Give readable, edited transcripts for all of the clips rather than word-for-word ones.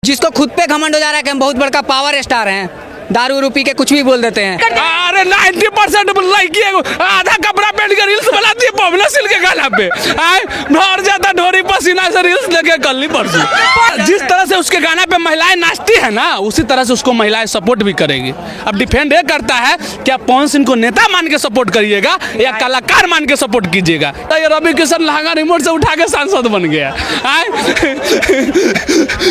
जिसको खुद पे घमंड हो जा रहा है कि हम बहुत बड़का पावर स्टार हैं, दारू रूपी के कुछ भी बोल देते हैं। अरे 90% लड़की आधा कपड़ा पहन के रील्स बनाती है पवना सिल के गाला पे भर जाता ढोरी पसीना से रील्स लेके कल नहीं परसों। जिस तरह से उसके गाना पे महिलाएं नाचती है ना, उसी तरह से उसको महिलाएं सपोर्ट भी करेगी। अब डिफेंड ये करता है कि आप पवन सिंह को नेता मान के सपोर्ट करिएगा या कलाकार मान के सपोर्ट कीजिएगा। तो ये रवि किशन लहंगा रिमोट से उठा के सांसद बन गया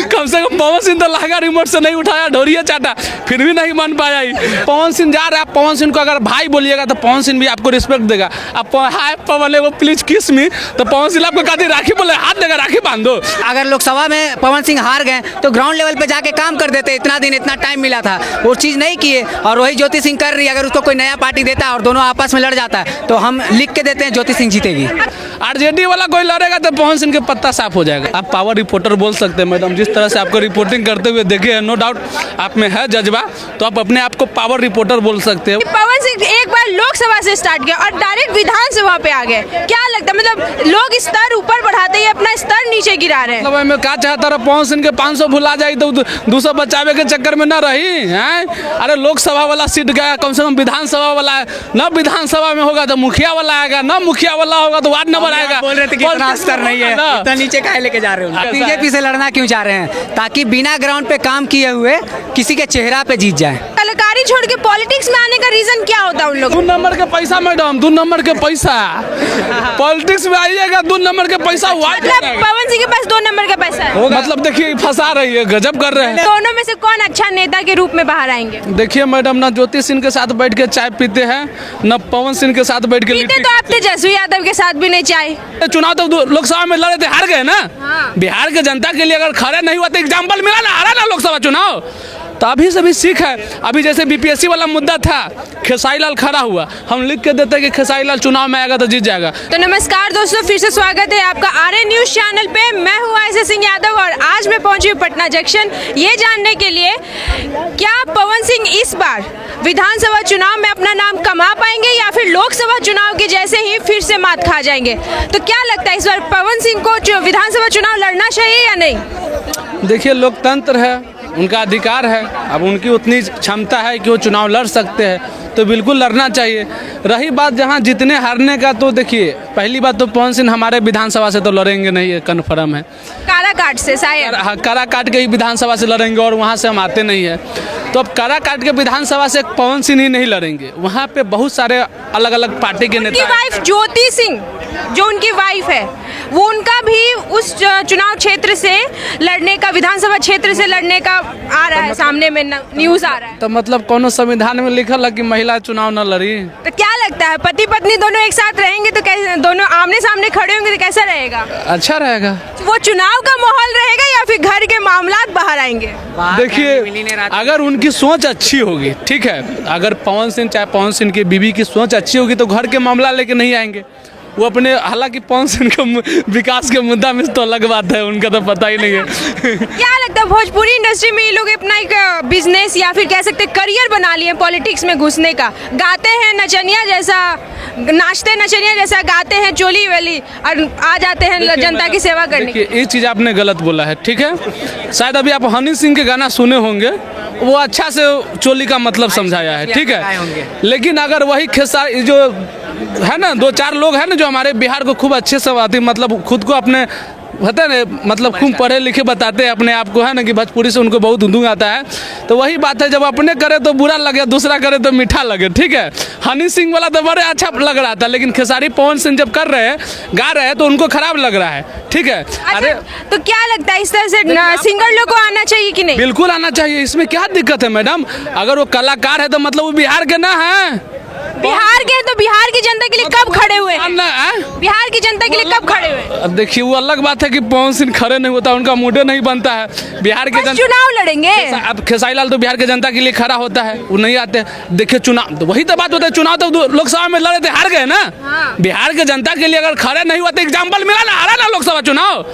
कम से कम पवन सिंह तो लहंगा रिमोट से नहीं उठाया, ढोरिया चाटा, फिर भी नहीं मान पाया ही। पवन सिंह जा रहा है, पवन सिंह को अगर भाई बोलिएगा तो पवन सिंह भी आपको रिस्पेक्ट देगा। अब हाय पवन वो प्लीज किस मी, तो पवन सिंह आपको कहते राखी बोले हाथ देगा राखी बांध दो। अगर लोकसभा में पवन सिंह हार गए तो ग्राउंड लेवल पे जाके काम कर देते, इतना दिन इतना टाइम मिला था, वो चीज़ नहीं किए। और वही ज्योति सिंह कर रही है, अगर उसको कोई नया पार्टी देता है और दोनों आपस में लड़ जाता है तो हम लिख के देते हैं ज्योति सिंह जीतेगी। आरजेडी वाला कोई लड़ेगा तो पवन सिंह के पत्ता साफ हो जाएगा। आप पावर रिपोर्टर बोल सकते हैं मैडम, जिस तरह से आपको रिपोर्टिंग करते हुए देखे हैं, नो डाउट आप में है जज्बा, तो आप अपने आप को पावर रिपोर्टर बोल सकते हैं। पवन सिंह एक बार लोकसभा से स्टार्ट किया और डायरेक्ट विधानसभा पे आ गए, क्या लगता है मतलब लोग स्तर ऊपर बढ़ाते ही अपना स्तर नीचे गिरा रहे हैं। मतलब मैं क्या चाहता रहा पवन सिंह के 500 भुला जाए तो 200 बचावे के चक्कर में ना रही हैं। अरे लोकसभा वाला सीट गया, कम से कम विधानसभा वाला है ना, विधानसभा में होगा तो मुखिया वाला आएगा ना, मुखिया वाला होगा तो वार्ड नंबर आएगा। बोल रहे थे कि इतना स्तर नहीं है, इतना नीचे काहे लेके जा रहे हो। बीजेपी से लड़ना क्यों चाह रहे हैं? ताकि बिना ग्राउंड पे काम किए हुए किसी के चेहरा पे जीत जाए। कलाकारी छोड़ के पॉलिटिक्स में आने का रीजन क्या होता है उन लोग? 2 नंबर के पैसा मैडम, 2 नंबर के पैसा पॉलिटिक्स में आइएगा, 2 नंबर के पैसा मतलब पवन सिंह के पास 2 नंबर का पैसा है। मतलब देखिए फंसा रही है, गजब कर रहे हैं। दोनों में से कौन अच्छा नेता के रूप में बाहर आएंगे? देखिए मैडम, ना ज्योति सिंह के साथ बैठ के चाय पीते हैं, ना पवन सिंह के साथ बैठ के पीते तो आप तेजस्वी यादव के साथ भी नहीं चाय। चुनाव तो लोकसभा में लड़े थे, हार गए ना। बिहार के जनता के लिए अगर खड़े नहीं हुआ तो एग्जाम्पल मिला ना, हारा ना लोकसभा चुनाव। तो अभी से भी सीख है। अभी जैसे बीपीएससी वाला मुद्दा था, खेसारी लाल खड़ा हुआ, हम लिख के देते कि खेसारी लाल चुनाव में आएगा तो जीत जाएगा। तो नमस्कार दोस्तों, फिर से स्वागत है आपका आर्य न्यूज चैनल पे। मैं हूँ आयशा सिंह यादव और आज मैं पहुंची हूँ पटना जंक्शन, ये जानने के लिए क्या पवन सिंह इस बार विधानसभा चुनाव में अपना नाम कमा पाएंगे या फिर लोकसभा चुनाव के जैसे ही फिर से मात खा जाएंगे। तो क्या लगता है इस बार पवन सिंह को विधानसभा चुनाव लड़ना चाहिए या नहीं? देखिए लोकतंत्र है, उनका अधिकार है, अब उनकी उतनी क्षमता है कि वो चुनाव लड़ सकते हैं तो बिल्कुल लड़ना चाहिए। रही बात जहां जीतने हारने का, तो देखिए पहली बात तो पवन सिंह हमारे विधानसभा से तो लड़ेंगे नहीं, ये कन्फर्म है। काराकाट से शायद, काराकाट के ही विधानसभा से लड़ेंगे और वहां से हम आते नहीं है। तो अब काराकाट के विधानसभा से पवन सिंह ही नहीं लड़ेंगे, वहाँ पे बहुत सारे अलग अलग पार्टी के नेता। उनकी वाइफ ज्योति सिंह, जो उनकी वाइफ है, वो उनका भी उस चुनाव क्षेत्र से लड़ने का, विधानसभा क्षेत्र से लड़ने का आ रहा है, सामने में न्यूज आ रहा है। तो मतलब कौन संविधान में लिखल है कि महिला चुनाव न लड़ी? तो क्या लगता है पति पत्नी दोनों एक साथ रहेंगे तो कैसे, दोनों आमने सामने खड़े होंगे तो कैसा रहेगा? अच्छा रहेगा। वो चुनाव का माहौल रहेगा या फिर घर के मामलात बाहर आएंगे? देखिए अगर उनकी सोच अच्छी होगी, ठीक है, अगर पवन सिंह चाहे पवन सिंह की बीवी की सोच अच्छी होगी तो घर के मामला लेके नहीं आएंगे वो अपने। हालांकि पवन सिंह के विकास के मुद्दा में तो अलग बात है, उनका तो पता ही नहीं है क्या लगता है भोजपुरी इंडस्ट्री में ये लोग अपना एक बिजनेस या फिर कह सकते करियर बना लिए पॉलिटिक्स में घुसने का? गाते हैं नचनिया जैसा, नाचते नचनिया जैसा गाते हैं चोली वाली और आ जाते हैं जनता की सेवा करने। ये चीज़ आपने गलत बोला है, ठीक है। शायद अभी आप हनी सिंह के गाना सुने होंगे, वो अच्छा से चोली का मतलब समझाया है, ठीक है। लेकिन अगर वही खेसारी जो है ना, 2-4 लोग हैं ना जो हमारे बिहार को खूब अच्छे से आती, मतलब खुद को अपने होता है ना, मतलब खूब पढ़े लिखे बताते हैं अपने आप को, है ना, कि भोजपुरी से उनको बहुत उर्दू आता है। तो वही बात है, जब अपने करे तो बुरा लगे, दूसरा करे तो मीठा लगे, ठीक है। हनी सिंह वाला तो बड़े अच्छा लग रहा था, लेकिन खेसारी पवन सिंह जब कर रहे हैं, गा रहे हैं, तो उनको खराब लग रहा है, ठीक है। अरे तो क्या लगता है इस तरह से सिंगर लोग को आना चाहिए कि नहीं? बिल्कुल आना चाहिए, इसमें क्या दिक्कत है मैडम? अगर वो कलाकार है तो मतलब वो बिहार के ना है। बिहार के तो बिहार की जनता के लिए कब खड़े हुए हैं? बिहार की जनता के लिए कब खड़े हुए? अब देखिए वो अलग बात है कि पवन सिंह खड़े नहीं होता, उनका मूड नहीं बनता है। बिहार के चुनाव लड़ेंगे, अब खेसारी लाल तो बिहार के जनता के लिए खड़ा होता है, वो नहीं आते। देखिए चुनाव तो वही तो बात होता है, चुनाव तो लोकसभा में लड़े थे, हार गए ना। बिहार के जनता के लिए अगर खड़े नहीं हुआ तो एग्जाम्पल मिला ना, हारा ना लोकसभा चुनाव।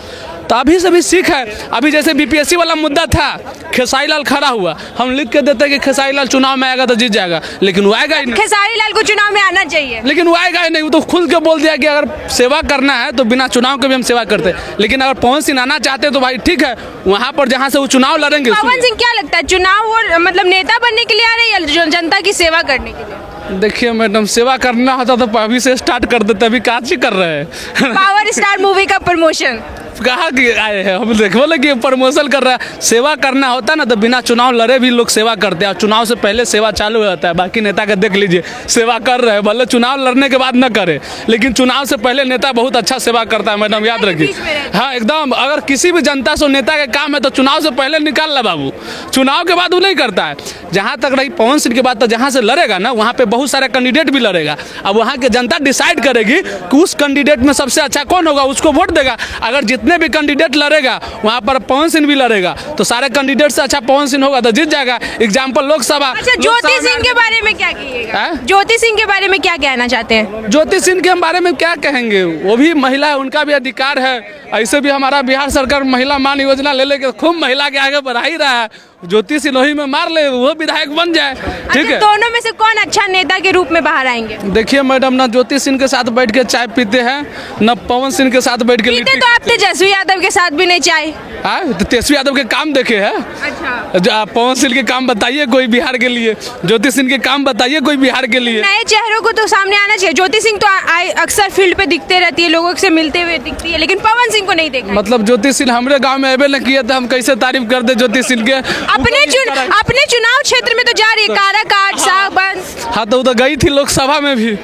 तो अभी से भी सीख है। अभी जैसे बीपीएससी वाला मुद्दा था, खेसारी लाल खड़ा हुआ, हम लिख के देते कि खेसारी लाल चुनाव में आएगा तो जीत जाएगा, लेकिन वो आएगा ही नहीं। खेसारी लाल को चुनाव में आना चाहिए, लेकिन वो आएगा ही नहीं। वो तो खुल के बोल दिया कि अगर सेवा करना है तो बिना चुनाव के भी हम सेवा करते हैं। लेकिन अगर पवन सिंह आना चाहते हैं तो भाई ठीक है, वहाँ पर जहाँ से वो चुनाव लड़ेंगे। पवन सिंह क्या लगता है, चुनाव वो मतलब नेता बनने के लिए आ रहे हैं या जनता की सेवा करने के लिए? देखिए मैडम, सेवा करना होता तो अभी से स्टार्ट कर देते, अभी काची कर रहे हैं। पावर स्टार मूवी का प्रमोशन कहाँ के आए हैं हम, देखो लगे प्रमोशन कर रहा है। सेवा करना होता ना तो बिना चुनाव लड़े भी लोग सेवा करते हैं, और चुनाव से पहले सेवा चालू हो जाता है। बाकी नेता का देख लीजिए, सेवा कर रहे हैं, भले चुनाव लड़ने के बाद न करे, लेकिन चुनाव से पहले नेता बहुत अच्छा सेवा करता है मैडम, याद रखिए। हाँ एकदम, अगर किसी भी जनता से नेता का काम है तो चुनाव से पहले निकाल ला बाबू, चुनाव के बाद वो नहीं करता है। जहाँ तक रही पवन सिंह की बात, तो जहाँ से लड़ेगा ना वहाँ पे बहुत सारे कैंडिडेट भी लड़ेगा। अब वहाँ की जनता डिसाइड करेगी कि उस कैंडिडेट में सबसे अच्छा कौन होगा, उसको वोट देगा। अगर जितने भी कैंडिडेट लड़ेगा वहाँ पर पवन सिंह भी लड़ेगा, तो सारे कैंडिडेट से अच्छा पवन सिंह होगा तो जीत जाएगा। एग्जाम्पल लोकसभा। अच्छा, ज्योति सिंह के बारे में क्या कहिएगा? ज्योति सिंह के बारे में क्या कहना चाहते हैं? ज्योति सिंह के बारे में क्या कहेंगे, वो भी महिला है, उनका भी अधिकार है। ऐसे भी हमारा बिहार सरकार महिला मान योजना ले लेके खूब महिला के आगे बढ़ा ही रहा है। ज्योति सिंह लोही में मार ले, वो विधायक बन जाए, ठीक है। दोनों में से कौन अच्छा नेता के रूप में बाहर आएंगे? देखिए मैडम, ना ज्योति सिंह के साथ बैठ के चाय पीते हैं, न पवन सिंह के साथ बैठ के पीते तो आप तेजस्वी यादव के साथ भी नहीं चाय। तो तेजस्वी यादव के काम देखे हैं। अच्छा, पवन सिंह के काम बताइए कोई बिहार के लिए, ज्योति सिंह के काम बताइए कोई बिहार के लिए। नए चेहरों को तो सामने आना चाहिए। ज्योति सिंह तो अक्सर फील्ड पे दिखते रहती है, लोगों से मिलते हुए दिखती है, लेकिन पवन सिंह को नहीं देखा। मतलब ज्योति सिंह हमारे गांव में अबे न किए तो हम कैसे तारीफ कर दे ज्योति सिंह के। अपने चुनाव क्षेत्र में तो जा रही है, काराकाट, साहबगंज। हाँ तो गई थी लोकसभा में भी,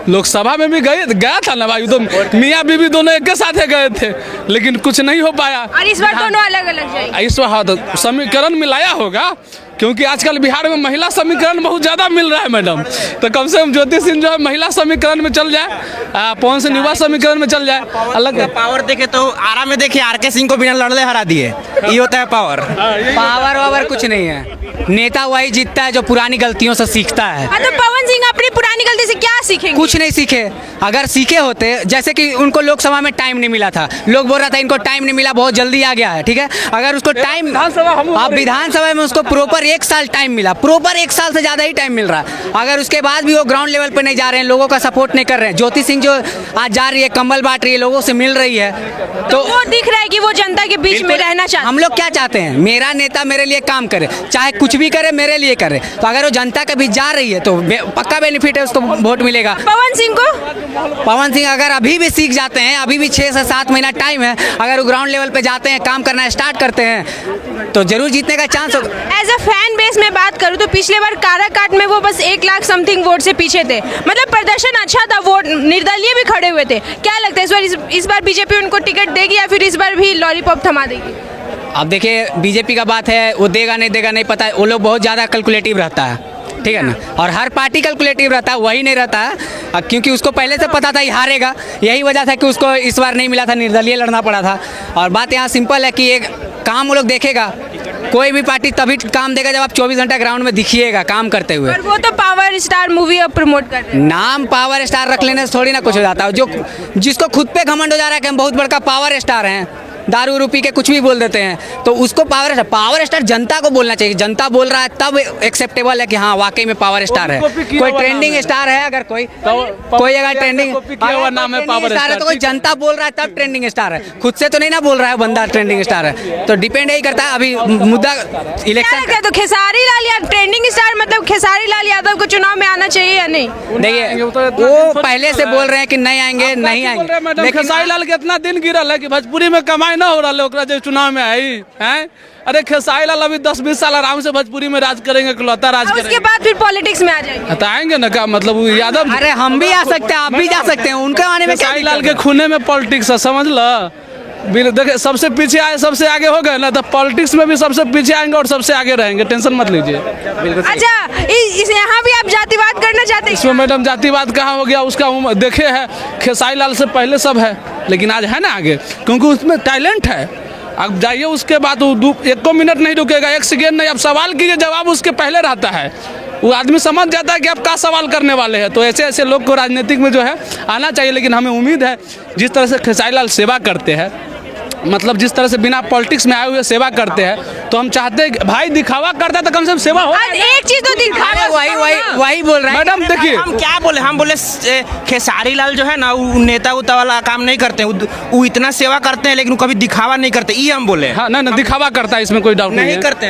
लोकसभा में भी गया था ना भाई, तो मियाँ बीवी दोनों एक साथ गए थे, लेकिन कुछ नहीं हो पाया। और इस बार दोनों अलग अलग जाएंगे। इस बार हाँ तो समीकरण मिलाया होगा, क्योंकि आजकल बिहार में महिला समीकरण बहुत ज़्यादा मिल रहा है मैडम। तो कम से कम ज्योति सिंह जो है महिला समीकरण में चल जाए, पवन सिंह युवा समीकरण में चल जाए। अलग पावर देखे तो आरा में देखिए, आरके सिंह को बिना लड़ले हरा दिए, ये होता है पावर। पावर वावर कुछ नहीं है, नेता वही जीतता है जो पुरानी गलतियों से सीखता है। तो पवन सिंह अपनी पुरानी गलती से क्या सीखेंगे? कुछ नहीं सीखे। अगर सीखे होते, जैसे कि उनको लोकसभा में टाइम नहीं मिला था, लोग बोल रहा था इनको टाइम नहीं मिला, बहुत जल्दी आ गया है, ठीक है। अगर उसको टाइम, अब विधानसभा में उसको प्रॉपर 1 साल टाइम मिला, प्रॉपर 1 साल से ज़्यादा ही टाइम मिल रहा है। अगर उसके बाद भी वो ग्राउंड लेवल पे नहीं जा रहे हैं, लोगों का सपोर्ट नहीं कर रहे हैं, ज्योति सिंह जो आज जा रही है, कंबल बांट रही है, लोगों से मिल रही है, तो वो दिख रहा है कि वो जनता के बीच में रहना चाहते हैं। हम लोग क्या चाहते हैं, मेरा नेता मेरे लिए काम करे, चाहे कुछ भी करे मेरे लिए करे। तो अगर वो जनता के बीच जा रही है तो पक्का बेनिफिट है, उसको वोट मिलेगा। पवन सिंह को, पवन सिंह अगर अभी भी सीख जाते हैं, अभी भी 6 से 7 महीना टाइम है, अगर वो ग्राउंड लेवल पे जाते हैं, काम करना स्टार्ट करते हैं, तो जरूर जीतने का चांस होगा। एज अ फैन बेस में बात करूं तो पिछले बार काराकाट में वो बस 1 लाख समथिंग वोट से पीछे थे, मतलब प्रदर्शन अच्छा था, वोट निर्दलीय भी खड़े हुए थे। क्या लगता है इस बार बीजेपी उनको टिकट देगी या फिर इस बार भी लॉलीपॉप थमा देगी? अब देखिए बीजेपी का बात है, वो देगा नहीं पता है, वो लोग बहुत ज़्यादा कैलकुलेटिव रहता है, ठीक है ना। और हर पार्टी कैलकुलेटिव रहता है, वही नहीं रहता है, क्योंकि उसको पहले से पता था ये हारेगा, यही वजह था कि उसको इस बार नहीं मिला था, निर्दलीय लड़ना पड़ा था। और बात यहाँ सिंपल है कि एक काम वो लोग देखेगा, कोई भी पार्टी तभी काम देगा जब आप 24 घंटा ग्राउंड में दिखिएगा काम करते हुए। और वो तो पावर स्टार मूवी अब प्रमोट कर रहे हैं। नाम पावर स्टार रख लेने से थोड़ी ना कुछ हो जाता है। जो जिसको खुद पे घमंड हो जा रहा है कि हम बहुत बड़का पावर स्टार हैं, दारू उरू पी के कुछ भी बोल देते हैं, तो उसको पावर स्टार जनता को बोलना चाहिए। जनता बोल रहा है तब एक्सेप्टेबल है कि हाँ वाकई में पावर स्टार है। कोई ट्रेंडिंग स्टार है, अगर कोई अगर ट्रेंडिंग नाम है पावर स्टार है तो कोई जनता बोल रहा है तब ट्रेंडिंग स्टार है, खुद से तो नहीं ना बोल रहा है बंदा ट्रेंडिंग स्टार है। तो डिपेंड यही करता है। अभी मुद्दा इलेक्शन का, तो खेसारी लाल यादव ट्रेंडिंग स्टार, मतलब खेसारी लाल यादव को चुनाव में आना चाहिए या नहीं? देखिए वो पहले से बोल रहे हैं कि नहीं आएंगे, नहीं आएंगे, लेकिन खेसारी लाल के इतना दिन गिरल है कि भोजपुरी में कमाई ना हो रहा है, जो चुनाव में आई है। अरे खेसारी लाल अभी 10-20 साल आराम से भोजपुरी में राज करेंगे, इकलौता राज करेंगे। उसके बाद फिर पॉलिटिक्स में आ जाएंगे। तो आएंगे ना, क्या मतलब यादव। अरे हम भी आ सकते हैं, आप भी जा सकते हैं, उनके आने में खेसारी लाल के खूने में पॉलिटिक्स है, समझ लो। देखिए सबसे पीछे आए सबसे आगे हो गए ना, तो पॉलिटिक्स में भी सबसे पीछे आएंगे और सबसे आगे रहेंगे, टेंशन मत लीजिए। अच्छा, यहाँ भी आप जातिवाद करना चाहते हैं? इसमें मैडम जातिवाद कहाँ हो गया, उसका देखे है खेसारी लाल से पहले सब है, लेकिन आज है ना आगे, क्योंकि उसमें टैलेंट है। अब जाइए उसके बाद वो 1 मिनट नहीं रुकेगा, 1 सेकेंड नहीं, अब सवाल कीजिए जवाब उसके पहले रहता है, वो आदमी समझ जाता है कि आप क्या सवाल करने वाले हैं। तो ऐसे ऐसे लोग को राजनीतिक में जो है आना चाहिए। लेकिन हमें उम्मीद है जिस तरह से खेसारी लाल सेवा करते हैं, मतलब जिस तरह से बिना पॉलिटिक्स में आए हुए सेवा करते हैं, तो हम चाहते हैं भाई दिखावा करता है तो कम से कम सेवा हो। एक चीज तो दिखावा, वही बोल रहा है मैडम देखिए, हम क्या बोले, हम बोले खेसारी लाल जो है ना वो नेता उता वाला काम नहीं करते हैं, वो इतना सेवा करते हैं लेकिन वो कभी दिखावा नहीं करते, ये हम बोले। हाँ ना दिखावा करता है, इसमें कोई डाउट नहीं है। करते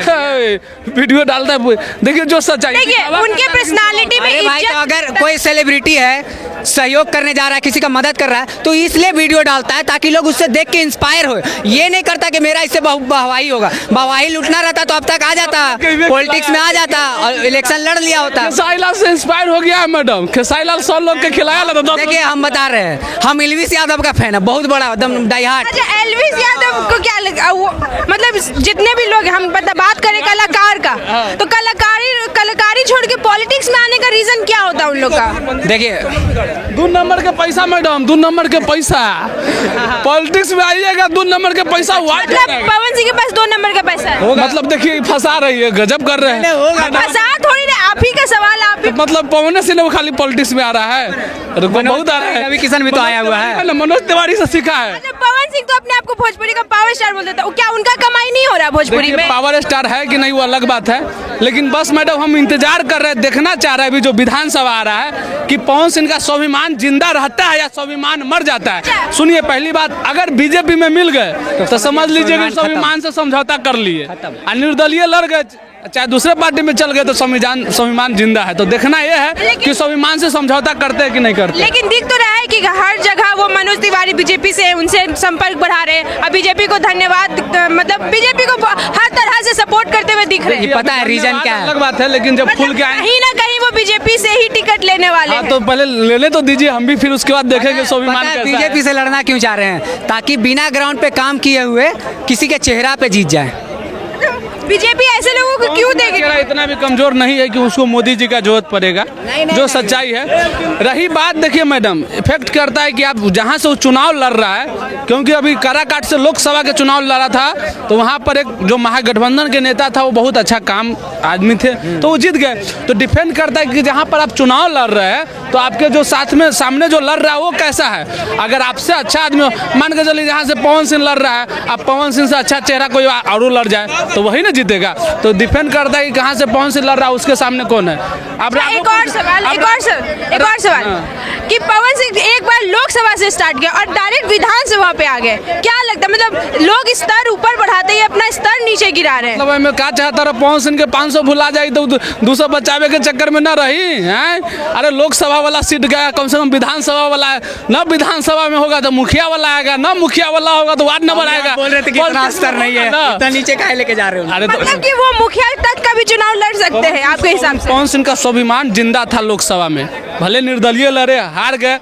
वीडियो डालता है, देखिए जो सच्चाई, देखिए उनके पर्सनालिटी में भाई, तो अगर कोई सेलिब्रिटी है सहयोग करने जा रहा है, किसी का मदद कर रहा है, तो इसलिए वीडियो डालता है ताकि लोग उससे देख के इंस्पायर हो। ये नहीं करता कि मेरा इससे वाहवाही होगा। वाहवाही लूटना रहता तो अब तक आ जाता, पॉलिटिक्स में आ जाता और इलेक्शन लड़ लिया होता। खेसारी लाल से इंस्पायर हो गया है मैडम, खेसारी लाल 100 लोग के खिलाया था। देखिए हम बता रहे हैं, हम एलविस यादव का फैन है, बहुत बड़ा एकदम डाई हार्ट। अच्छा, एलविस यादव को क्या लगा वो, मतलब जितने भी लोग हम बात करें कलाकार का, तो कलाकारी छोड़ के पॉलिटिक्स में आने का रीजन क्या होता है उन लोग का? देखिए 2 नंबर के पैसा मैडम, 2 नंबर के पैसा, पॉलिटिक्स में आइएगा 2 नंबर के पैसा। मतलब पवन सिंह के पास 2 नंबर का पैसा है, मतलब देखिए फंसा रही है, गजब कर रहे हैं। फंसा थोड़ी ना, आप ही का सवाल, आप ही। मतलब पवन सिंह वो खाली पॉलिटिक्स में आ रहा है, बहुत आ रहा है। रवि किशन भी तो आया हुआ है, मनोज तिवारी से सीखा है। अच्छा, पवन सिंह तो अपने आप को भोजपुरी का पावर स्टार बोल देता है, क्या उनका कमाई नहीं हो रहा भोजपुरी में? पावर स्टार है कि नहीं वो अलग बात है, लेकिन बस मैडम हम इंतजार कर रहे हैं, देखना चाह रहे हैं अभी जो विधानसभा आ रहा है कि पवन सिंह का स्वाभिमान जिंदा रहता है या स्वाभिमान मर जाता है। सुनिए, पहली बात, अगर बीजेपी में मिल गए तो समझ लीजिए कि स्वाभिमान से समझौता कर लिए, निर्दलीय लड़ गए चाहे दूसरे पार्टी में चल गए तो स्वाभिमान जिंदा है। तो देखना यह है कि स्वाभिमान से समझौता करते हैं कि नहीं करते। लेकिन दिख तो रहा है कि हर जगह वो मनोज तिवारी बीजेपी से उनसे संपर्क बढ़ा रहे हैं, और बीजेपी को धन्यवाद, मतलब बीजेपी को हर तरह से सपोर्ट करते हुए दिख रहे हैं। पता है रीजन क्या है? अलग बात है, लेकिन जब खुल के कहीं ना कहीं वो बीजेपी से ही टिकट लेने वाले हैं। तो पहले लेने तो दीजिए, हम भी फिर उसके बाद देखेंगे स्वाभिमान कैसा है। बीजेपी से लड़ना क्यों चाह रहे हैं? ताकि बिना ग्राउंड पे काम किए हुए किसी के चेहरा पे जीत जाए। बीजेपी ऐसे लोगों को क्यों देगी? इतना भी कमजोर नहीं है कि उसको मोदी जी का जरूरत पड़ेगा, जो सच्चाई है। रही बात, देखिए मैडम, इफेक्ट करता है कि आप जहां से वो चुनाव लड़ रहा है, क्योंकि अभी काराकाट से लोकसभा के चुनाव लड़ा था, तो वहां पर एक जो महागठबंधन के नेता था वो बहुत अच्छा काम आदमी थे, तो वो जीत गए। तो डिपेंड करता है कि जहां पर आप चुनाव लड़ रहे हैं तो आपके जो साथ में सामने जो लड़ रहा है वो कैसा है। अगर आपसे अच्छा आदमी हो, मान के चलिए जहाँ से पवन सिंह लड़ रहा है, अब पवन सिंह से अच्छा चेहरा कोई और लड़ जाए तो वही ना जीतेगा। तो डिपेंड करता है कि कहाँ से पवन सिंह लड़ रहा है, उसके सामने कौन है। अब एक और सवाल कि पवन सिंह एक बार लोकसभा से स्टार्ट किया और डायरेक्ट विधानसभा पे आ गए, क्या लगता है? मतलब लोग स्तर ऊपर बढ़ाते ही अपना स्तर नीचे गिरा रहे हैं। मतलब मैं क्या चाहता रहा, पवन सिंह के 500 भुला जाए तो 200 बचावे के चक्कर में न रही हैं। अरे लोकसभा वाला सीट गया, कम से कम विधानसभा वाला है ना। विधानसभा में होगा तो मुखिया वाला आएगा ना, मुखिया वाला होगा तो वार्ड नंबर आएगा। बोल रहे थे कि इतना स्तर नहीं है, इतना नीचे काहे लेके जा रहे हो? अरे मतलब कि वो मुखिया तक का भी चुनाव लड़ सकते हैं आपके हिसाब से? पवन सिंह का स्वाभिमान जिंदा था लोकसभा में, भले निर्दलीय लड़े, हार गए,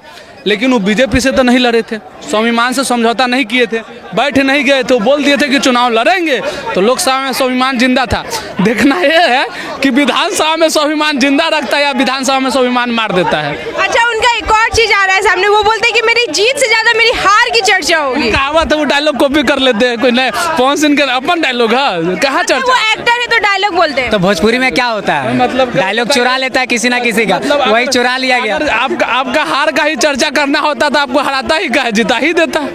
लेकिन वो बीजेपी से तो नहीं लड़े थे, स्वाभिमान से समझौता नहीं किए थे, बैठ नहीं गए तो बोल दिए थे कि चुनाव लड़ेंगे, तो लोकसभा में स्वाभिमान जिंदा था। देखना यह है कि विधानसभा में स्वाभिमान जिंदा रखता है या विधानसभा में स्वाभिमान मार देता है। अच्छा, उनका एक और चीज आ रहा है सामने, वो बोलते हैं कि मेरी जीत से ज्यादा मेरी हार की चर्चा होगी। कहावत है, वो डायलॉग कॉपी कर लेते हैं, कोई नहीं। पवन सिंह के अपन डायलॉग है, कहाँ तो चर्चा? वो एक्टर है तो डायलॉग बोलते हैं। तो भोजपुरी में क्या होता है? मतलब डायलॉग चुरा लेता है किसी ना किसी का, वही चुरा लिया गया। आपका हार का ही चर्चा करना होता तो आपको हराता ही का, जिता ही देता।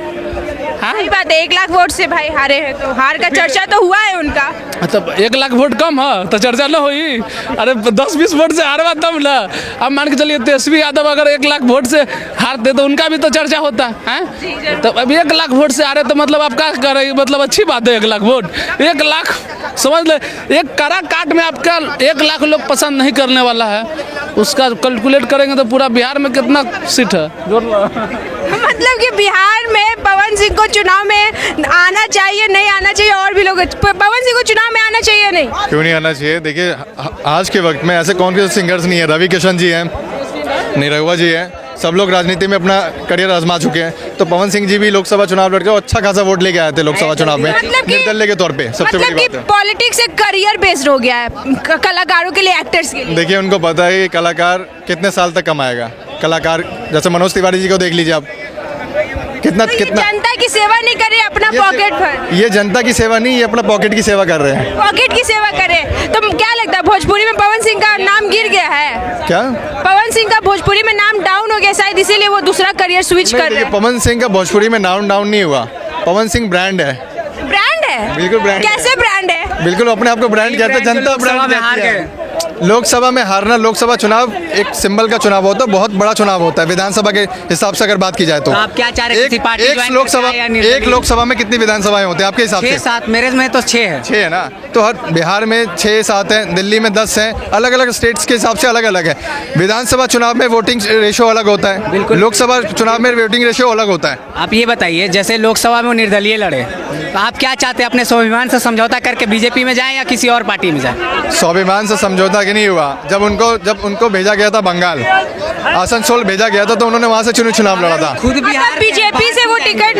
सही बात है, 1 लाख वोट से भाई हारे हैं, तो हार का चर्चा तो हुआ है उनका। तो 1 लाख वोट कम है तो चर्चा न हुई? अरे 10-20 वोट से हारवा तब ना। अब मान के चलिए तेजस्वी यादव अगर 1 लाख वोट से हारते तो उनका भी तो चर्चा होता है। तो अब 1 लाख वोट से हारे तो मतलब आप क्या कर रहे हैं? मतलब अच्छी बात है 1 लाख वोट, 1 लाख समझ ले, एक काराकाट में आपका 1 लाख लोग पसंद नहीं करने वाला है, उसका कैलकुलेट करेंगे तो पूरा बिहार में कितना सीट है? मतलब कि बिहार में पवन सिंह को चुनाव में आना चाहिए, नहीं आना चाहिए? और भी लोग, पवन सिंह को चुनाव में आना चाहिए नहीं? क्यों नहीं आना चाहिए? देखिए आज के वक्त में ऐसे कौन से सिंगर्स नहीं है, रवि किशन जी हैं, निरहुआ जी हैं, सब लोग राजनीति में अपना करियर आजमा चुके हैं। तो पवन सिंह जी भी लोकसभा चुनाव लड़के अच्छा खासा वोट लेके आए थे लोकसभा चुनाव में, निर्दलीय के तौर पे। सबसे बड़ी बात है पॉलिटिक्स एक करियर बेस्ड हो गया है कलाकारों के लिए, एक्टर्स के लिए। देखिए उनको पता है कि कलाकार कितने साल तक कमाएगा। कलाकार जैसे मनोज तिवारी जी को देख लीजिए आप, कितना तो कितना जनता की सेवा नहीं करे, अपना पॉकेट भर। ये जनता की सेवा नहीं, ये अपना पॉकेट की सेवा कर रहे हैं। पॉकेट की सेवा करे तो क्या लगता है भोजपुरी में पवन सिंह का नाम गिर गया है? क्या पवन सिंह का भोजपुरी में नाम डाउन हो गया शायद, इसीलिए वो दूसरा करियर स्विच कर रहे हैं। पवन सिंह का भोजपुरी में नाम डाउन नहीं हुआ, पवन सिंह ब्रांड है, ब्रांड है? बिल्कुल ब्रांड है। कैसे ब्रांड है? बिल्कुल अपने आप को ब्रांड कहते हैं, जनता लोकसभा में हार ब्रांड गए। लोकसभा में हारना, लोकसभा चुनाव एक सिंबल का चुनाव होता है, बहुत बड़ा चुनाव होता है विधानसभा के हिसाब से अगर बात की जाए तो। तो आप क्या चाह रहे हैं, किसी पार्टी एक ज्वाइन लोकसभा, करना है या निर्दलीय? एक लोकसभा में कितनी विधानसभाएं होती हैं आपके हिसाब से? 6-7 मेरे में तो 6 है। 6 है ना, तो हर बिहार में 6-7 हैं, दिल्ली में 10 हैं, अलग अलग स्टेट्स के हिसाब से अलग अलग है। विधानसभा चुनाव में वोटिंग रेशो अलग होता है, बिल्कुल। लोकसभा चुनाव में वोटिंग रेशो अलग होता है। आप ये बताइए, जैसे लोकसभा में वो निर्दलीय लड़े, तो आप क्या चाहते हैं, अपने स्वाभिमान से समझौता करके बीजेपी में जाएं या किसी और पार्टी में जाएं? स्वाभिमान से समझौता कि नहीं हुआ। जब उनको भेजा गया था बंगाल, आसनसोल भेजा गया था, तो उन्होंने वहां से चुनाव लड़ा था। खुद मतलब बिहार बीजेपी से वो टिकट,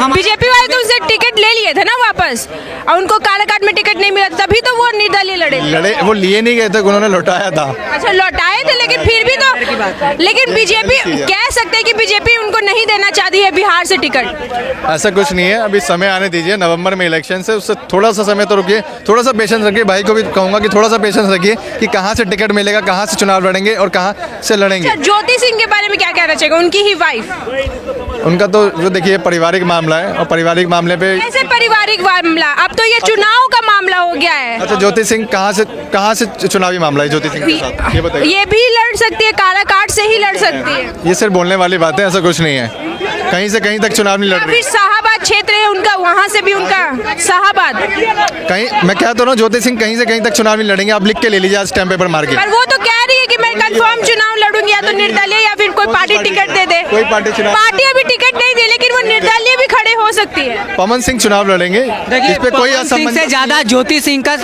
बीजेपी वाले तो उनसे टिकट ले लिए थे ना वापस, और उनको कालाकाट में टिकट नहीं मिला, तभी तो वो निर्दलीय लड़े। वो लिए नहीं गए थे, उन्होंने लौटाया था। अच्छा, लौटाए थे, लेकिन फिर भी तो, लेकिन बीजेपी कह सकते हैं कि बीजेपी उनको नहीं देना चाहती है बिहार से टिकट। ऐसा कुछ नहीं है, अभी समय आने दीजिए, नवंबर में इलेक्शन से, उससे थोड़ा सा समय तो रुकिए, थोड़ा सा पेशेंस रखिए। भाई को भी कहूंगा कि थोड़ा सा पेशेंस रखिए कि कहाँ से टिकट मिलेगा, कहाँ से चुनाव लड़ेंगे और कहाँ से लड़ेंगे। अच्छा, ज्योति सिंह के बारे में क्या कहना चाहिए, उनकी ही वाइफ? उनका तो जो देखिए पारिवारिक मामला है, और पारिवारिक मामले पे कैसे पारिवारिक मामला? अब तो ये चुनाव का मामला हो गया है। अच्छा, ज्योति सिंह कहाँ से चुनावी मामला है ज्योति सिंह के साथ, ये बताइए। ये भी लड़ सकती है, काराकाट से ही लड़ सकती है। ये सिर्फ बोलने वाली बात है, ऐसा कुछ नहीं है, कहीं से कहीं तक चुनाव नहीं लड़ रही। फिर शाहाबाद क्षेत्र है उनका, वहाँ से भी उनका शाहाबाद। कहीं मैं कहता हूँ ना, ज्योति सिंह कहीं से कहीं तक चुनाव नहीं लड़ेंगे, आप लिख के ले लीजिए आज स्टैम्प पेपर मार के। पर वो तो कह रही है कि मैं कंफर्म चुनाव लड़ूंगी, या तो निर्दलीय या फिर कोई पार्टी टिकट दे दे। कोई पार्टी चुनाव, पार्टी अभी टिकट नहीं दे, लेकिन वो निर्दलीय भी खड़े हो सकती है। पवन सिंह चुनाव लड़ेंगे, देखिए, इस पे कोई पवन सिंह से ज्यादा ज्योति सिंह का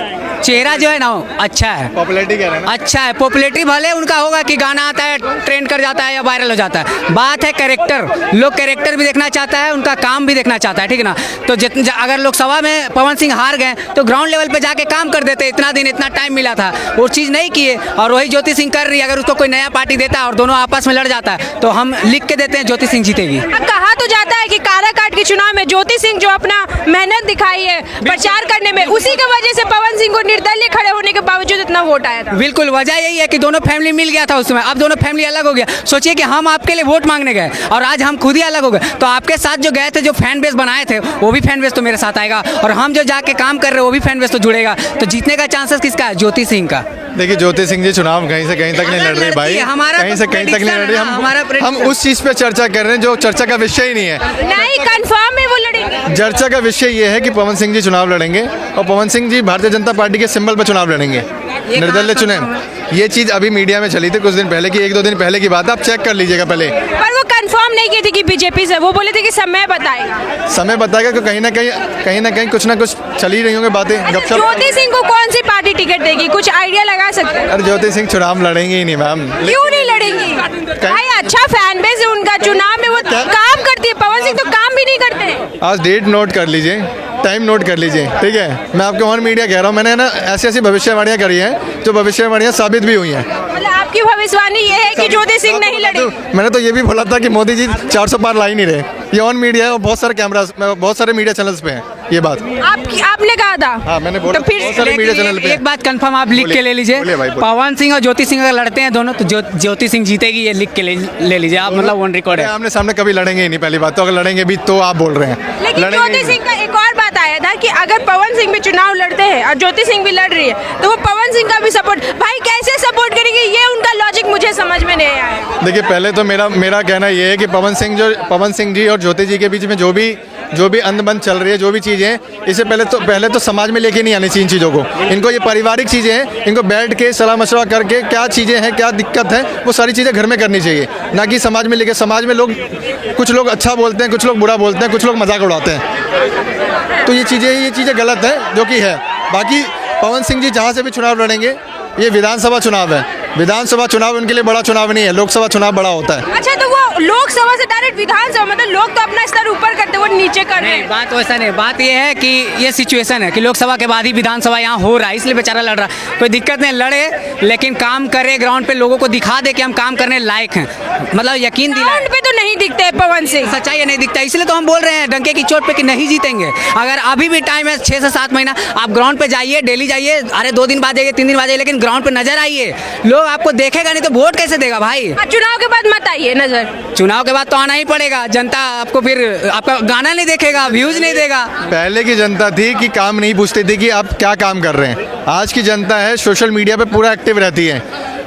चेहरा जो है ना अच्छा है, पॉपुलैरिटी कह रहे हैं ना। अच्छा है। पॉपुलैरिटी भले उनका होगा कि गाना आता है, ट्रेंड कर जाता है या वायरल हो जाता है, बात है कैरेक्टर। लोग कैरेक्टर भी देखना चाहता है, उनका काम भी देखना चाहता है, ठीक है ना। तो अगर लोकसभा में पवन सिंह हार गए तो ग्राउंड लेवल पे जाके काम कर देते, इतना दिन इतना टाइम मिला था, वो चीज़ नहीं किए, और वही ज्योति सिंह कर रही है। अगर उसको कोई नया पार्टी देता है और दोनों आपस में लड़ जाता है, तो हम लिख के देते हैं ज्योति सिंह जीतेगी। अब कहा तो जाता है कि काराकाट के चुनाव में ज्योति सिंह जो अपना मेहनत दिखाई है प्रचार करने में, उसी की वजह से पवन सिंह को निर्दलीय खड़े होने के बावजूद इतना वोट आया था। बिल्कुल, वजह यही है कि दोनों फैमिली मिल गया था उसमें, अब दोनों फैमिली अलग हो गया। सोचिए कि हम आपके लिए वोट मांगने गए और आज हम खुद ही अलग हो गए, तो आपके साथ जो गए थे, जो फैन बेस बनाए थे, वो भी फैन बेस तो मेरे साथ आएगा, और हम जो जाके काम कर रहे हैं वो भी फैन बेस तो जुड़ेगा। तो जीतने का चांसेस किसका है? ज्योति सिंह का। देखिए, ज्योति सिंह जी चुनाव कहीं से कहीं तक नहीं लड़ रही भाई, हमारा कहीं से कहीं तक नहीं लड़ रही। हम उस चीज पे चर्चा कर रहे हैं जो चर्चा का विषय ही नहीं है। नहीं, कंफर्म है वो लड़ेंगे। चर्चा का विषय ये है कि पवन सिंह जी चुनाव लड़ेंगे, और पवन सिंह जी भारतीय जनता पार्टी के सिंबल पर चुनाव लड़ेंगे, निर्दलीय चुने। ये चीज अभी मीडिया में चली थी कुछ दिन पहले की, 1-2 दिन पहले की बात है, आप चेक कर लीजिएगा पहले। पर वो कंफर्म नहीं की थी कि बीजेपी से, वो बोले थे कि समय बताएगा। समय बताएगा कि कहीं ना कहीं कुछ ना कुछ चल ही रही होंगे बातें, गपशप। ज्योति सिंह को कौन सी पार्टी टिकट देगी, कुछ आइडिया लगा सकते हैं? अरे ज्योति सिंह चुनाव लड़ेंगे ही नहीं मैम। क्यों नहीं लड़ेंगी भाई? अच्छा फैन बेस है उनका, चुनाव में वो काम करती है। पवन सिंह तो काम भी नहीं करते। आज डेट नोट कर लीजिए, टाइम नोट कर लीजिए, ठीक है। मैं आपको ऑन मीडिया कह रहा हूँ, मैंने ना ऐसी भविष्यवाणियाँ करी हैं जो भविष्यवाणियाँ साबित भी हुई हैं। मतलब आपकी भविष्यवाणी ये है कि ज्योति सिंह नहीं लड़ेगी? मैंने तो ये भी बोला था कि मोदी जी 400 पार ला ही नहीं रहे। ये ऑन मीडिया है और बहुत सारे कैमरा, बहुत सारे मीडिया चैनल्स पे है ये बात। आपने कहा था? हाँ, मैंने बोला, तो फिर बहुत सारे मीडिया चैनल पे। एक बात कंफर्म आप लिख के ले लीजिए, पवन सिंह और ज्योति सिंह अगर लड़ते हैं दोनों, तो ज्योति सिंह जीतेगी, ये लिख के ले लीजिए आप, मतलब ऑन रिकॉर्ड है। आमने सामने कभी लड़ेंगे ही नहीं, पहली बात तो। अगर लड़ेंगे भी तो आप बोल रहे हैं लेकिन ज्योति सिंह का एक और बात आया था कि अगर पवन सिंह भी चुनाव लड़ते हैं और ज्योति सिंह भी लड़ रही है, तो वो पवन सिंह का भी सपोर्ट, भाई कैसे सपोर्ट करेंगे? ये उनका लॉजिक मुझे समझ में नहीं आया। देखिए, पहले तो मेरा कहना ये है कि पवन सिंह जी और ज्योति जी के बीच में जो भी अंधबंध चल रही है, जो भी चीज़ें हैं, इससे पहले तो समाज में लेके नहीं आनी चाहिए इन चीज़ों को। इनको ये पारिवारिक चीज़ें हैं, इनको बैठ के सलाह मशवरा करके क्या चीज़ें हैं, क्या दिक्कत है, वो सारी चीज़ें घर में करनी चाहिए, ना कि समाज में लेके। समाज में कुछ लोग अच्छा बोलते हैं, कुछ लोग बुरा बोलते हैं, कुछ लोग मजाक उड़ाते हैं, तो ये चीज़ें गलत है जो कि है। बाकी पवन सिंह जी जहाँ से भी चुनाव लड़ेंगे, ये विधानसभा चुनाव है, विधानसभा चुनाव उनके लिए बड़ा चुनाव नहीं है, लोकसभा चुनाव बड़ा होता है। अच्छा, तो वो लोकसभा से डायरेक्ट विधानसभा, मतलब लोग तो अपना स्तर ऊपर करते, वो नीचे कर रहे हैं। बात वैसा नहीं, बात ये है कि ये सिचुएशन है कि लोकसभा के बाद ही विधानसभा यहाँ हो रहा है, इसलिए बेचारा लड़ रहा है। कोई दिक्कत नहीं, लड़े लेकिन काम करे, ग्राउंड पे लोगों को दिखा दे कि हम काम करने लायक हैं, मतलब यकीन दिलाए। ग्राउंड पे तो नहीं दिखते पवन सिंह, सच्चाई है, नहीं दिखता, इसलिए तो हम बोल रहे हैं डंके की चोट पे कि नहीं जीतेंगे। अगर अभी भी टाइम है 6 से 7 महीना, आप ग्राउंड पे जाइए, डेली जाइए, अरे 2 दिन बाद जाइए, 3 दिन बाद जाइए, लेकिन ग्राउंड पे नजर आइए। लोग आपको देखेगा नहीं तो वोट कैसे देगा भाई? चुनाव के बाद मत आइए नजर। चुनाव के बाद तो आना ही पड़ेगा। जनता आपको फिर आपका गाना नहीं देखेगा, व्यूज नहीं देगा। पहले की जनता थी कि काम नहीं पूछती थी कि आप क्या काम कर रहे हैं। आज की जनता है सोशल मीडिया पे पूरा एक्टिव रहती है,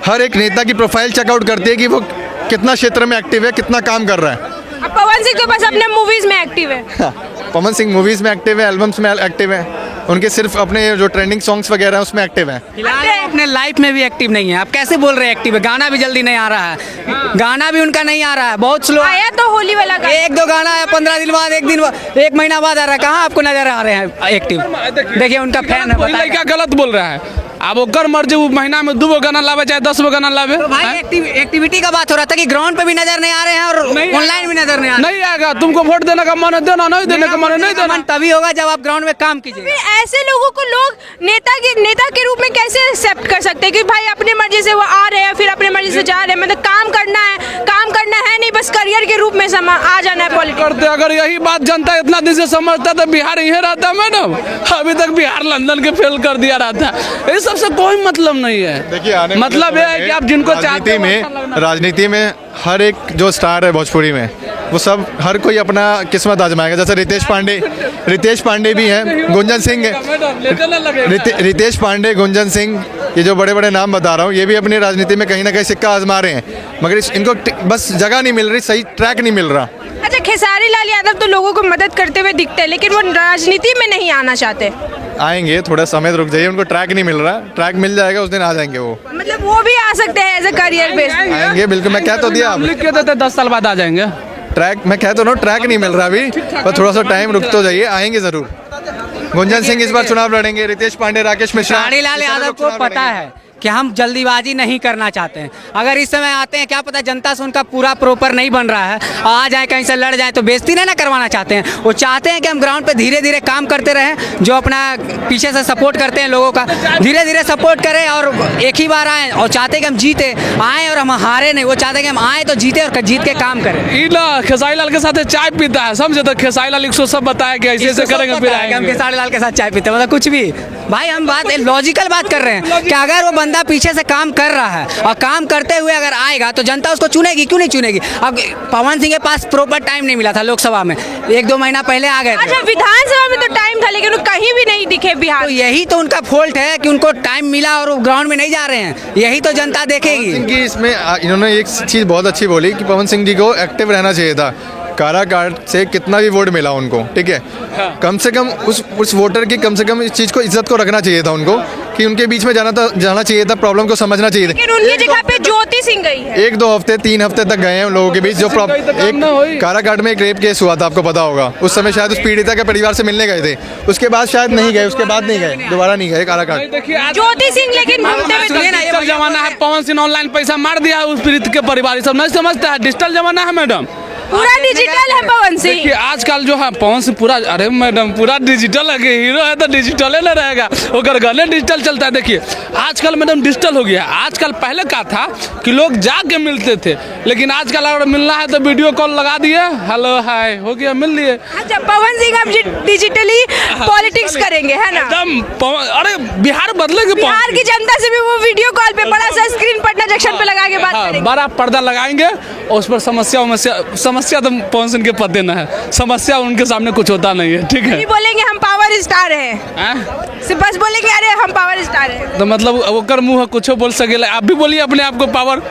हर एक नेता की प्रोफाइल चेकआउट करती है कि वो कितना क्षेत्र में एक्टिव है, कितना काम कर रहा है। अब पवन सिंह तो बस अपने मूवीज में एक्टिव है। पवन सिंह मूवीज में एक्टिव है, एल्बम्स में एक्टिव है, उनके सिर्फ अपने जो ट्रेंडिंग सॉन्ग्स वगैरह हैं उसमें एक्टिव है। फिलहाल वो अपने लाइफ में भी एक्टिव नहीं है। आप कैसे बोल रहे हैं एक्टिव है? गाना भी जल्दी नहीं आ रहा है, गाना भी उनका नहीं आ रहा है, बहुत स्लो आया तो होली वाला गाना। एक दो गाना है 15 दिन बाद, एक महीना बाद आ रहा है। कहाँ आपको नजर आ रहे हैं एक्टिव? देखिए उनका फैन है, बताइए। क्या गलत बोल रहा है? अब ओकर मर्जी, वो महीना में 2 गाना लावे चाहे 10 गाना लावे। तो भाई एक्टिविटी का बात हो रहा था कि ग्राउंड पे भी नजर नहीं आ रहे हैं और ऑनलाइन भी नजर नहीं आ रहे नहीं आएगा। तुमको वोट देने का मन है देना, नहीं देने का मन है नहीं देना। हैं। तभी होगा जब आप ग्राउंड में काम कीजिए। फिर ऐसे लोगों को लोग नेता के रूप में कैसे एक्सेप्ट कर सकते हैं कि भाई अपनी मर्जी से वो आ रहे हैं, फिर अपनी मर्जी से जा रहे हैं? मतलब काम करना है नहीं, बस करियर के रूप में आ जाना है पॉलिटिक्स करते। अगर यही बात जनता इतना दिन से समझता तो बिहार यही रहता मैडम। अभी तक बिहार लंदन के फेल कर दिया रहता। इस सबसे कोई मतलब नहीं है। देखिए मतलब यह है कि आप जिनको चाहते हैं राजनीति में हर एक जो स्टार है भोजपुरी में, वो सब हर कोई अपना किस्मत आजमाएगा। जैसे रितेश पांडे भी हैं, गुंजन सिंह है, रितेश पांडे, गुंजन सिंह, ये जो बड़े बड़े नाम बता रहा हूँ, ये भी अपनी राजनीति में कहीं ना कहीं सिक्का आजमा रहे हैं, मगर इनको बस जगह नहीं मिल रही, सही ट्रैक नहीं मिल रहा। अच्छा, खेसारी लाल यादव तो लोगों को मदद करते हुए दिखते हैं, लेकिन वो राजनीति में नहीं आना चाहते। आएंगे, थोड़ा समय रुक जाइए, उनको ट्रैक नहीं मिल रहा। ट्रैक मिल जाएगा उस दिन आ जाएंगे वो। मतलब वो भी आ सकते हैं एज ए करियर बेस। आएंगे बिल्कुल, मैं कह तो दिया। आप लिख के देते 10 साल बाद आ जाएंगे। ट्रैक मैं कह तो रहा हूँ, ट्रैक नहीं मिल रहा अभी, पर थोड़ा सा टाइम रुक तो जाइए, आएंगे जरूर। गुंजन सिंह इस बार चुनाव लड़ेंगे, रितेश पांडे, राकेश मिश्रा। खेसारी लाल यादव को पता है कि हम जल्दीबाजी नहीं करना चाहते हैं। अगर इस समय आते हैं, क्या पता जनता से उनका पूरा प्रॉपर नहीं बन रहा है, आ जाए कहीं से लड़ जाए तो बेइज्जती नहीं ना करवाना चाहते हैं। वो चाहते हैं कि हम ग्राउंड पे धीरे धीरे काम करते रहें, जो अपना पीछे से सपोर्ट करते हैं लोगों का, धीरे धीरे सपोर्ट करें और एक ही बार आए। और चाहते हैं कि हम जीते आए और हम हारे नहीं। वो चाहते हैं कि हम आए तो जीते और जीत के काम करें। खेसारी लाल के साथ चाय पीता है, समझे? तो खेसारी लाल इसको सब बताया कि ऐसे करेंगे, फिर हम खेसारी लाल के साथ चाय पीते हैं, मतलब कुछ भी। भाई हम बात लॉजिकल बात कर रहे हैं कि अगर वो बंदा पीछे से काम कर रहा है और काम करते हुए अगर आएगा तो जनता उसको चुनेगी, क्यों नहीं चुनेगी? अब पवन सिंह के पास प्रॉपर टाइम नहीं मिला था लोकसभा में, 1-2 महीना पहले आ गए थे। अच्छा, विधानसभा में तो टाइम था, लेकिन वो कहीं भी नहीं दिखे बिहार। तो यही तो उनका फॉल्ट है कि उनको टाइम मिला और वो ग्राउंड में नहीं जा रहे हैं। यही तो जनता देखेगी। कि इसमें इन्होंने एक चीज़ बहुत अच्छी बोली कि पवन सिंह जी को एक्टिव रहना चाहिए था। काराकाट से कितना भी वोट मिला उनको, ठीक है, कम से कम उस वोटर की कम से कम इस चीज़ को, इज्जत को रखना चाहिए था उनको, कि उनके बीच में जाना चाहिए था, प्रॉब्लम को समझना चाहिए था। लेकिन उनकी जगह पे ज्योति सिंह गई है। 1-2 हफ्ते 3 हफ्ते तक गए हैं उन लोगों के बीच। जो एक काराकाट में एक रेप केस हुआ था, आपको पता होगा, उस समय शायद उस पीड़िता के परिवार से मिलने गए थे, उसके बाद शायद नहीं गए, उसके बाद नहीं गए, दोबारा नहीं गए काराकाट। ज्योति सिंह लेकिन डिजिटल जमाना है, पवन सिंह ऑनलाइन पैसा मार दिया उस पीड़ित के परिवार, सब नहीं समझता है। डिजिटल जमाना है मैडम, पूरा डिजिटल है पवन सिंह। देखिए आजकल जो है पवन सिंह पूरा, अरे मैडम पूरा डिजिटल है, हीरो है तो डिजिटल ही ना रहेगा, वो गाने डिजिटल चलता है। देखिए आजकल मैडम डिजिटल हो गया है। आजकल पहले क्या था कि लोग जाके मिलते थे, लेकिन आजकल अगर मिलना है तो वीडियो कॉल लगा दिए, हेलो हाय हो गया, मिल लिए। अच्छा, पवन सिंह अब डिजिटली पॉलिटिक्स करेंगे, है ना? एकदम। अरे बिहार बदलेगी, बिहार की जनता से भी वो वीडियो कॉल पे बड़ा सा स्क्रीन पटना जंक्शन पे लगा के बात करेंगे। बड़ा पर्दा लगाएंगे और उस पर समस्या तो पवन सिंह के पते न है, समस्या उनके सामने कुछ होता नहीं है, ठीक है। नहीं बोलेंगे हम पावर स्टार हैं, सिर्फ बस बोलेंगे अरे हम पावर स्टार हैं, तो मतलब ओकर मुंह कुछ बोल सकेला। आप भी बोलिए अपने आप को पावर।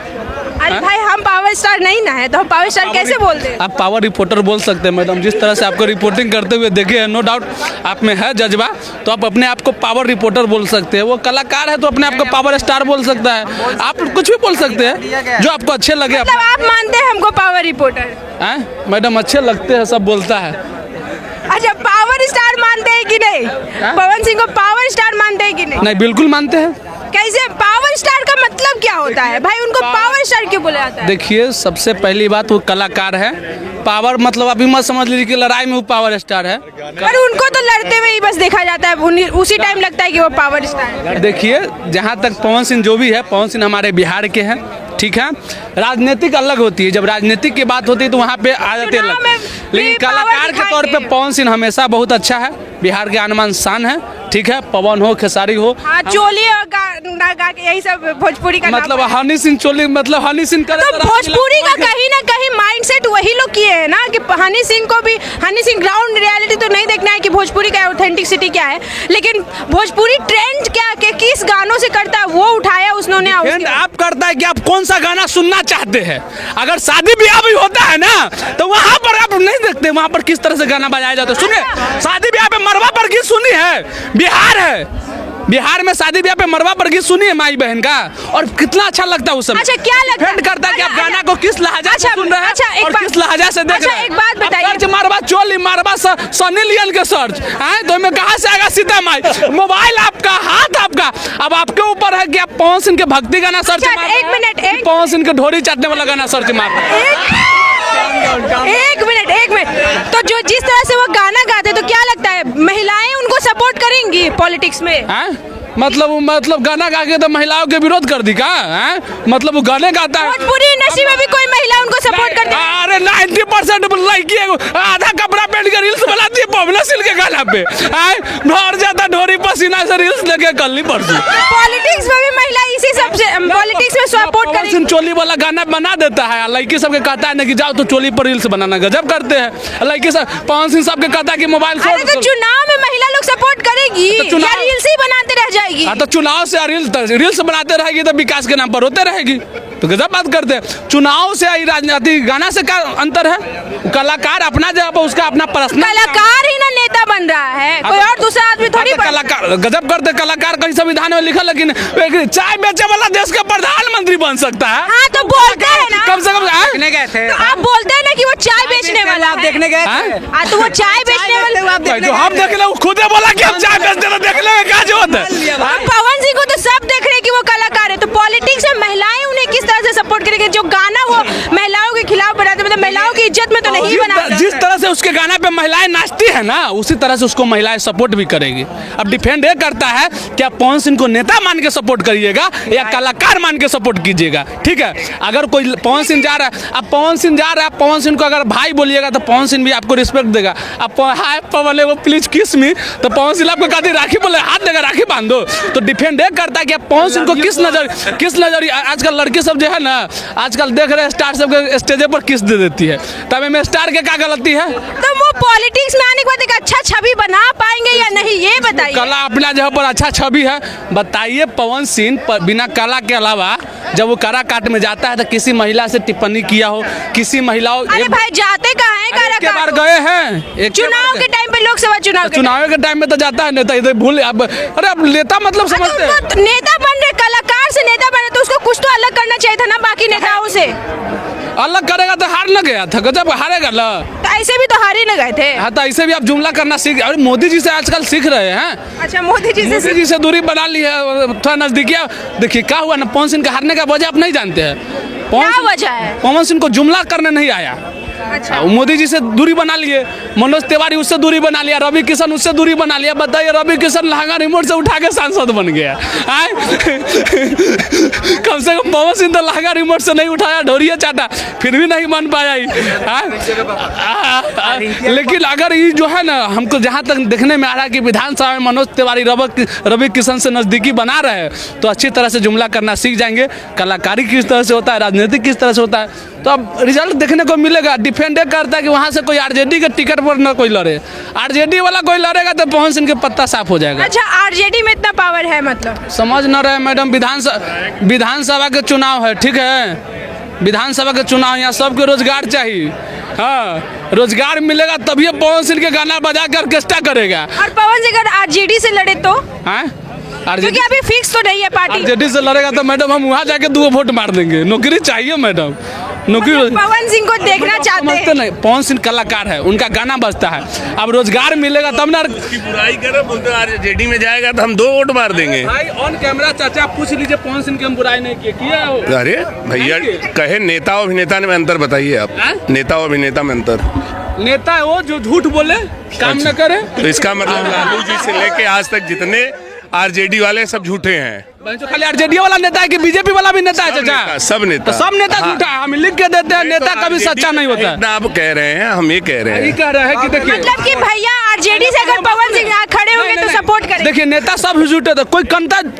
अरे भाई हम पावर स्टार नहीं ना है तो हम पावर स्टार कैसे बोलते हैं? आप पावर रिपोर्टर बोल सकते हैं मैडम, जिस तरह से आपको रिपोर्टिंग करते हुए देखे हैं, नो डाउट आप में है जज्बा, तो आप अपने आप को पावर रिपोर्टर बोल सकते हैं। वो कलाकार है तो अपने आप को पावर स्टार बोल सकता है। आप कुछ भी बोल सकते हैं जो आपको अच्छे लगे। मतलब आप मानते हैं हमको पावर रिपोर्टर? मैडम अच्छे लगते हैं, सब बोलता है। अच्छा, पावर स्टार मानते हैं कि नहीं? पवन सिंह को पावर स्टार मानते हैं कि नहीं? नहीं, बिल्कुल मानते हैं। कैसे? पावर स्टार का मतलब क्या होता है भाई? उनको पावर स्टार क्यों बोला जाता है? देखिए सबसे पहली बात, वो कलाकार है। पावर मतलब अभी मत समझ लीजिए कि लड़ाई में वो पावर स्टार है, पर उनको तो लड़ते हुए ही बस देखा जाता है, उसी टाइम लगता है कि वो पावर स्टार है। देखिए जहाँ तक पवन सिंह जो भी है, पवन सिंह हमारे बिहार के हैं, ठीक है। राजनीतिक अलग होती है, जब राजनीतिक की बात होती है तो वहाँ पे आ जाते चुनाव अलग, में लेकिन भी पावर कलाकार के तौर पे दिखाएंगे। पवन सिंह हमेशा बहुत अच्छा है, बिहार के आनमान शान है, ठीक है। पवन हो, खेसारी हो, हाँ, चोली और गाना गा के यही सब भोजपुरी का मतलब नाम है। हनी सिंह चोली, मतलब हनी सिंह करे तो भोजपुरी का कहीं ना कहीं माइंडसेट वही लोग किए हैं ना कि हनी सिंह को भी, हनी सिंह ग्राउंड रियलिटी तो नहीं देखना है कि भोजपुरी का ऑथेंटिसिटी क्या है, लेकिन भोजपुरी ट्रेंड क्या के किस गानों से करता है वो उठाया उसने। आप करता है कि आप कौन सा गाना सुनना चाहते हैं। अगर शादी ब्याह भी होता है ना तो वहाँ पर आप नहीं देखते वहाँ पर किस तरह से गाना बजाया जाता है। सुनिए, शादी ब्याह पे मरवा पर गीत सुनी है, बिहार है, बिहार में शादी ब्याह पे मरवा पर गीत सुनी है माई बहन का, और कितना अच्छा लगता है उस समय। अच्छा, क्या लगता है? डिपेंड करता है कि आप अच्छा, गाना को किस लहजा से सुन रहे हैं और किस लहजा से देख रहे हैं। एक बात बताइए, सर्च मारवा चोली मारवा सनी लियोन के सर्च है तो में कहाँ से आएगा सीता माई? मोबाइल आपका, हाथ आपका, अब आपके ऊपर है कि आप पवन सिंह के भक्ति गाना सर्च अच्छा, मार, एक मिनट, पवन सिंह के ढोरी चाटने वाला गाना सर्च मार। एक मिनट, तो जो जिस तरह से वो गाना गाते तो क्या लगता है महिलाएं उनको सपोर्ट करेंगी पॉलिटिक्स में? मतलब गाना गा के तो महिलाओं के विरोध कर दी का है? मतलब वो गाने गाता है, भोजपुरी इंडस्ट्री में भी कोई महिला उनको सपोर्ट करती है? अरे 90% लड़की आधा कपड़ा पहन के रील्स बनाती है पवना सिंह के गाना पे, भर जाता ढोरी पसीना से रील्स लेके कल नहीं परसों। पॉलिटिक्स में भी महिला इसी सब से पॉलिटिक्स में सपोर्ट पवन करेंगी। सिंह चोली वाला गाना बना देता है, लड़की सबके कहता है ना कि जाओ तो चोली पर रील्स बनाना, गजब करते हैं लड़की सब। पवन सिंह सबके कहता है कि मोबाइल अरे तो चुनाव में महिला लोग सपोर्ट करेगी तो चुनाव- या रील्स ही बनाते रह जाएगी? हाँ, तो चुनाव से रील्स बनाते रहेगी तो विकास के नाम पर होते रहेगी, तो गजब बात करते हैं। चुनाव से राजनीति गाना से क्या अंतर है? कलाकार अपना जगह पर उसका अपना पर्सनल, कलाकार ही ना नेता बन रहा है, कोई और दूसरा आदमी थोड़ी बन। कलाकार गजब करते, कलाकार कहीं संविधान में लिखा, लेकिन चाय बेचे वाला देश का प्रधानमंत्री बन सकता है। हाँ, तो बोलते हैं ना, कम से कम देखने गए थे, तो आप बोलते हैं ना कि वो चाय बेचने वाला आप है। देखने गए हाँ? थे, हाँ, तो वो चाय बेचने वाला जो हम देख ले, वो खुद ही बोला कि हम चाय बेचते तो देख ले क्या जो होता है। पवन सिंह को तो सब देख रहे हैं कि वो कलाकार है, तो पॉलिटिक्स में महिलाएं उन्हें किस तरह से सपोर्ट करेंगे? जो गाना वो महिलाओं के खिलाफ बनाते, मतलब महिलाओं की इज्जत में तो नहीं बनाते। जिस तरह से उसके गाना पे महिलाएं नाचती है ना, उसी तरह से उसको महिलाएं सपोर्ट भी करेगी। अब डिपेंड ये करता है कि आप पवन सिंह को नेता मान के सपोर्ट करिएगा या कलाकार मान के सपोर्ट कीजिएगा, ठीक है। अगर कोई पवन सिंह जा रहा है, अब पवन सिंह जा रहा है, पवन सिंह को अगर भाई बोलिएगा तो पवन सिंह भी आपको रिस्पेक्ट देगा। अब हाय पवन वो प्लीज किस मी, तो पवन सिंह आपको कहते राखी बोले हाथ देगा राखी बांध दो। तो डिपेंड ये करता है कि आप पवन सिंह को किस नजर आजकल लड़की सब जो है ना, आजकल देख रहे हैं स्टार सब के स्टेज पर किस दे देती है, तब में स्टार के क्या गलती है? तो वो पॉलिटिक्स में आने के बाद एक अच्छा छवि बना पाएंगे या नहीं, ये बताइए। कला अपना जगह पर अच्छा छवि है। बताइए पवन सिंह बिना कला के अलावा जब वो काराकाट में जाता है तो किसी महिला से टिप्पणी किया हो, किसी महिलाओं अरे भाई जाते कहाँ हैं एक के बार काराकाट? गए हैं, एक चुनाव के टाइम पे, लोकसभा चुनाव के टाइम में तो जाता है नेता, इधर भूल अब अरे अब नेता मतलब समझते हैं। तो नेता बन रहे, कलाकार से नेता बने तो उसको कुछ तो अलग करना चाहिए था ना बाकी नेताओं से। अलग करेगा तो हार न गया था, गजब हारेगा ना। तो ऐसे भी तो हार ही न गए थे। हाँ, तो ऐसे भी आप जुमला करना सीख, अरे मोदी जी से आजकल सीख रहे हैं। अच्छा, मोदी जी से दूरी बना ली है, थोड़ा नजदीकिया। देखिए क्या हुआ ना, पवन सिंह के हारने का वजह आप नहीं जानते हैं। क्या वजह है? पवन सिंह को जुमला करने नहीं आया। अच्छा, मोदी जी से दूरी बना लिए, मनोज तिवारी उससे दूरी बना लिया, रवि किशन उससे दूरी बना लिया। बताइए रवि किशन लहंगा रिमोट से उठा के सांसद बन गया। कम से कम पवन सिंह तो लहंगा रिमोट से नहीं उठाया, ढोरिया चाटा, फिर भी नहीं बन पाया। लेकिन अगर ये जो है ना, हमको जहाँ तक देखने में आ रहा है कि विधानसभा में मनोज तिवारी रवि किशन से नजदीकी बना रहे हैं, तो अच्छी तरह से जुमला करना सीख जाएंगे। कलाकारी किस तरह से होता है, राजनीति किस तरह से होता है, तो अब रिजल्ट देखने को मिलेगा। डिपेंड करता है कि वहाँ से कोई आरजेडी के टिकट पर न कोई लड़े, आरजेडी वाला कोई लड़ेगा तो पवन सिंह के पत्ता साफ हो जाएगा। अच्छा, आरजेडी में इतना पावर है मतलब? समझ न रहे मैडम, विधानसभा के चुनाव है, ठीक है, विधानसभा के चुनाव, यहाँ सबके रोजगार चाहिए। हाँ, रोजगार मिलेगा तभी पवन सिंह के गाना बजा कर ऑर्केस्ट्रा करेगा। और पवन सिंह अगर आरजेडी से लड़े तो? हाँ, क्योंकि अभी फिक्स तो नहीं है पार्टी। आरजेडी से लड़ेगा तो मैडम हम वहाँ जाके 2 वोट मार देंगे। नौकरी चाहिए मैडम, नौकरी। पवन सिंह को देखना चाहते हैं। नहीं, पवन सिंह कलाकार है, उनका गाना बजता है, अब रोजगार मिलेगा तब ना। उसकी बुराई करे, बोलते आरजेडी में जाएगा तो हम 2 वोट मार देंगे। भाई ऑन कैमरा चाचा पूछ लीजिए, पवन सिंह की हम बुराई नहीं किया हो। अरे भैया कहे नेता और अभिनेता में अंतर बताइए आप। नेता और अभिनेता में अंतर? नेता है वो जो झूठ बोले, काम न करे। तो इसका मतलब लालू जी से लेके आज तक जितने आरजेडी वाले सब झूठे हैं। जो खाली आरजेडी वाला नेता है कि बीजेपी वाला भी नेता है चाचा? सब नेता तो सब नेता झूठा है, हम लिख के देते हैं, नेता कभी सच्चा नहीं होता है। आप कह रहे हैं, हम ये कह रहे यही हैं। कह रहे हैं कि देखिए, मतलब कि भैया आरजेडी से अगर पवन सिंह यहाँ खड़े होंगे तो सपोर्ट करेंगे। देखिए नेता सब झूठे थे, कोई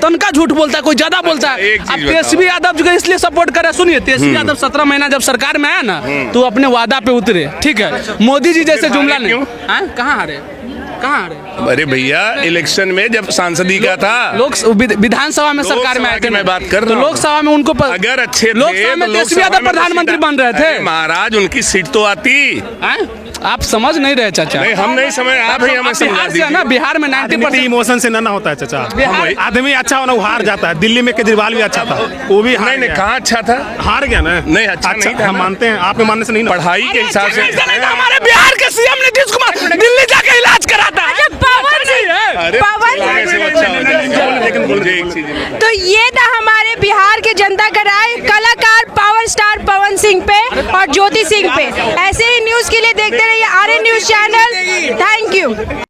तनका झूठ बोलता है, कोई ज्यादा बोलता है। एक चीज अब बताओ। तेजस्वी यादव जो इसलिए सपोर्ट करे, सुनिए, तेजस्वी यादव 17 महीना जब सरकार में आया ना, तो अपने वादा पे उतरे, ठीक है। मोदी जी जैसे जुमला नहीं। हाँ, कहाँ हारे? कहाँ हारे? अरे भैया, इलेक्शन में जब सांसदी का था, लोक विधानसभा में सरकार में आए थे, मैं बात कर रहा तो हूँ। लोकसभा में उनको अगर अच्छे थे लोकसभा में तो तेजस्वी यादव प्रधानमंत्री बन रहे थे। अरे महाराज, उनकी सीट तो आती। हैं? आप समझ नहीं रहे चाचा। नहीं, हम नहीं समझ, आप ही हमें समझा बिहार से है ना, बिहार में 90% इमोशन से ना होता है चाचा। बिहार- आदमी अच्छा होना वो हार जाता है। दिल्ली में केजरीवाल भी अच्छा था, वो भी हार नहीं नहीं, गया। कहाँ अच्छा था? हार गया ना। नहीं, अच्छा नहीं था हम ना। मानते हैं, आपके मानने से नहीं ना। पढ़ाई के हिसाब से हमारे बिहार के सीएम नीतीश कुमार दिल्ली जाके इलाज कराता है। अच्छा, पवन सिंह अरे पवन ऐसे अच्छा हो जाए। लेकिन मुझे एक चीज बताओ। तो ये था हमारे बिहार के जनता का राय कलाकार पावर स्टार पवन सिंह पे और ज्योति सिंह पे। ऐसे ही न्यूज के लिए देखते रहिए Aryan news channel. Thank you.